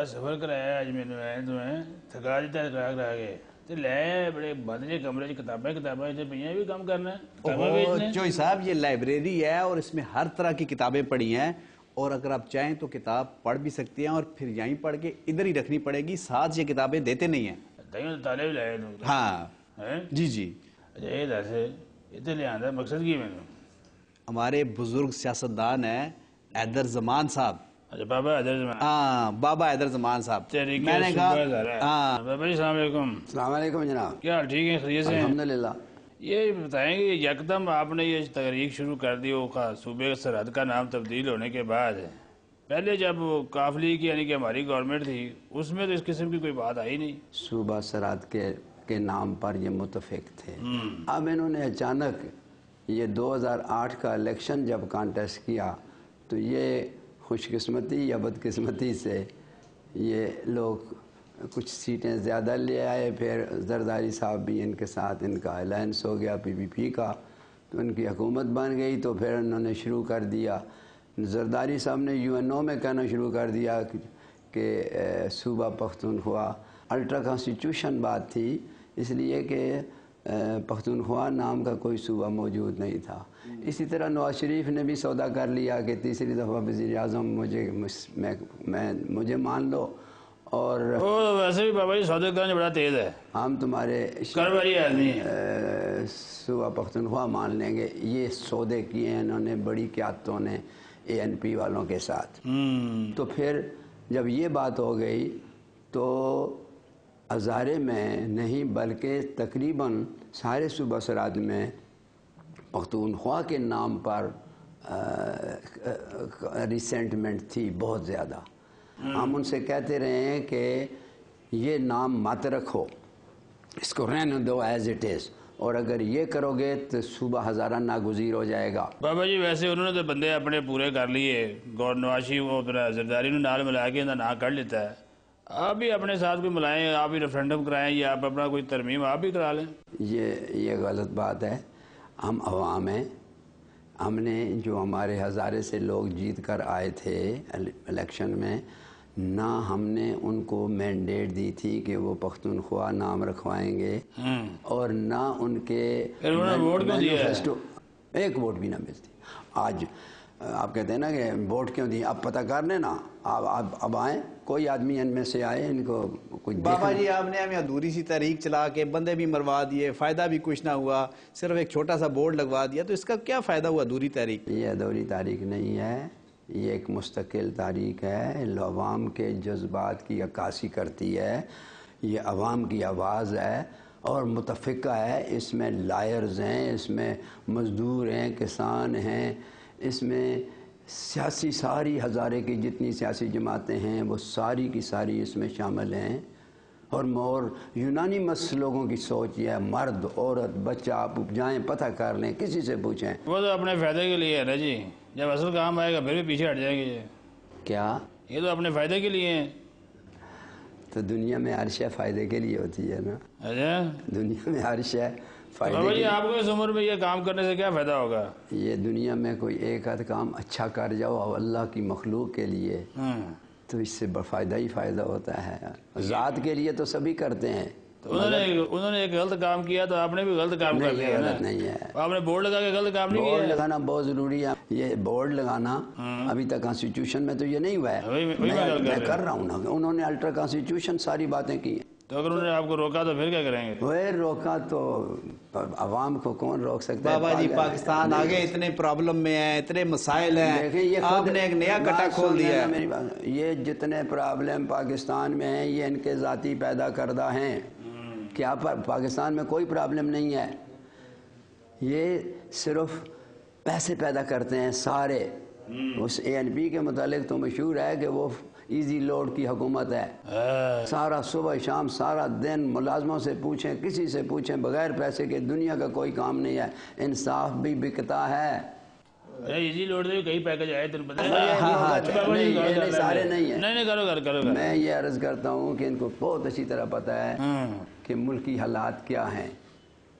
بڑا سفر کرایا اج مینوں اے تمہیں تھکا دیتا کرا کے تے لے بڑے بند جے کمرے چ کتاباں تے پئیاں بھی کام کرنا ہے چوئی صاحب یہ لائبریری ہے اور اس میں ہر طرح کی کتابیں پڑھی ہیں اور اگر آپ چاہیں تو کتاب پڑھ بھی سکتے ہیں اور پھر یہیں پڑھ کے ادھر ہی رکھنی پڑے گی، ساتھ یہ کتابیں دیتے نہیں ہیں۔ تائیں تالے بھی لائے لوگ ہاں جی جی۔ اچھا یہ دس ادھر لے آندا مقصد کی مینوں؟ ہمارے بزرگ سیاستدان ہیں حیدر زمان صاحب۔ اچھا بابا حیدر زمان؟ ہاں بابا حیدر زمان صاحب۔ میں نے کہا ہاں بابا جی السلام علیکم۔ السلام علیکم جناب، کیا حال ٹھیک ہے خیریت سے؟ الحمدللہ۔ یہ بتائیں کہ یکدم آپ نے یہ تحریک شروع کر دی صوبے سرحد کا نام تبدیل ہونے کے بعد، پہلے جب کاف لیگ کی یعنی کہ ہماری گورنمنٹ تھی اس میں تو اس قسم کی کوئی بات آئی نہیں، صوبہ سرحد کے نام پر یہ متفق تھے۔ اب انہوں نے اچانک یہ 2008 کا الیکشن جب کانٹیسٹ کیا تو یہ خوش قسمتی یا بدقسمتی سے یہ لوگ کچھ سیٹیں زیادہ لے آئے، پھر زرداری صاحب بھی ان کے ساتھ ان کا الائنس ہو گیا PPP کا، تو ان کی حکومت بن گئی، تو پھر انہوں نے شروع کر دیا، زرداری صاحب نے UNO میں کہنا شروع کر دیا کہ صوبہ پختونخوا الٹرا کانسٹیٹیوشن بات تھی، اس لیے کہ پختونخوا نام کا کوئی صوبہ موجود نہیں تھا۔ اسی طرح نواز شریف نے بھی سودا کر لیا کہ تیسری دفعہ وزیر اعظم مجھے مان لو، اور ویسے بھی بابا جی سودے کرنے بڑا تیز ہے، ہم تمہارے کاروباری آدمی صوبہ پختونخوا مان لیں گے۔ یہ سودے کیے ہیں انہوں نے بڑی قیادتوں نے ANP والوں کے ساتھ۔ تو پھر جب یہ بات ہو گئی تو ہزارے میں نہیں بلکہ تقریباً سارے صوبہ سرحد میں پختونخوا کے نام پر ریسینٹمنٹ تھی بہت زیادہ۔ ہم ان سے کہتے رہے ہیں کہ یہ نام مت رکھو، اس کو رہنے دو ایز اٹ از، اور اگر یہ کرو گے تو صوبہ ہزارہ ناگزیر ہو جائے گا۔ بابا جی ویسے انہوں نے تو بندے اپنے پورے کر لیے، نواز شریف کو زرداری نے نال ملا کے انہیں نہ کر لیتا ہے، آپ بھی اپنے ساتھ کوئی ملائیں، آپ بھی ریفرینڈم کرائیں یا آپ اپنا کوئی ترمیم آپ بھی کرا لیں۔ یہ غلط بات ہے، ہم عوام ہیں، ہم نے جو ہمارے ہزارے سے لوگ جیت کر آئے تھے الیکشن میں، نہ ہم نے ان کو مینڈیٹ دی تھی کہ وہ پختونخوا نام رکھوائیں گے، اور نہ ان کے مینیفیسٹو ایک ووٹ بھی نہ ملتی۔ آج آپ کہتے ہیں نا کہ ووٹ کیوں دی، اب پتہ کر لیں نا، اب آئیں، کوئی آدمی ان میں سے آئے، ان کو کوئی بابا جی آپ نے ہمیں ادھوری سی تحریک چلا کے بندے بھی مروا دیے، فائدہ بھی کچھ نہ ہوا، صرف ایک چھوٹا سا بورڈ لگوا دیا، تو اس کا کیا فائدہ ہوا ادھوری تحریک؟ یہ ادھوری تحریک نہیں ہے، یہ ایک مستقل تحریک ہے، عوام کے جذبات کی عکاسی کرتی ہے، یہ عوام کی آواز ہے اور متفقہ ہے، اس میں لائرز ہیں، اس میں مزدور ہیں، کسان ہیں، اس میں سیاسی ساری ہزارے کی جتنی سیاسی جماعتیں ہیں وہ ساری کی ساری اس میں شامل ہیں، اور یونانیمس لوگوں کی سوچ یہ ہے، مرد عورت بچہ آپ جائیں پتہ کر لیں، کسی سے پوچھیں۔ وہ تو اپنے فائدے کے لیے ہے نا جی، جب اصل کام آئے گا پھر بھی پیچھے ہٹ جائیں گے۔ کیا یہ تو اپنے فائدے کے لیے ہیں؟ تو دنیا میں ہر شے فائدے کے لیے ہوتی ہے نا، اچھا دنیا میں ہر شے فائدے بابا کے جی لیے۔ آپ کو اس عمر میں یہ کام کرنے سے کیا فائدہ ہوگا؟ یہ دنیا میں کوئی ایک آدھ کام اچھا کر جاؤ اللہ کی مخلوق کے لیے تو اس سے فائدہ ہی فائدہ ہوتا ہے، ذات کے لیے تو سبھی کرتے ہیں۔ انہوں نے ایک غلط کام کیا تو آپ نے بھی غلط کام کر نہیں، دیا، غلط نہیں ہے۔ آپ نے بورڈ لگا کے غلط کام نہیں کیا؟ بورڈ لگانا بہت ضروری ہے، یہ بورڈ لگانا ابھی تک کانسٹیٹیوشن میں تو یہ نہیں ہوا ہے، میں کر رہا ہوں نا، انہوں نے الٹرا کانسٹیٹیوشن ساری باتیں کی ہیں، تو اگر انہوں نے آپ کو روکا تو پھر کیا کریں گے؟ وہ روکا تو عوام کو کون روک سکتا ہے؟ بابا جی پاکستان آگے اتنے پرابلم میں ہیں، اتنے مسائل ہیں، آپ نے ایک نیا کٹا کھول دیا ہے۔ میری بات، یہ جتنے پرابلم پاکستان میں ہیں یہ ان کے ذاتی پیدا کردہ ہیں، کیا پاکستان میں کوئی پرابلم نہیں ہے، یہ صرف پیسے پیدا کرتے ہیں سارے۔ اس ANP کے متعلق تو مشہور ہے کہ وہ ایزی لوڈ کی حکومت ہے، سارا صبح شام سارا دن ملازموں سے پوچھیں، کسی سے پوچھیں، بغیر پیسے کے دنیا کا کوئی کام نہیں ہے، انصاف بھی بکتا ہے۔ ایزی لوڈ سے کئی پیکج آئے تمہیں پتہ ہے؟ نہیں، سارے نہیں ہیں۔ نہیں کرو میں یہ عرض کرتا ہوں کہ ان کو بہت اچھی طرح پتہ ہے کہ ملکی حالات کیا ہیں،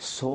100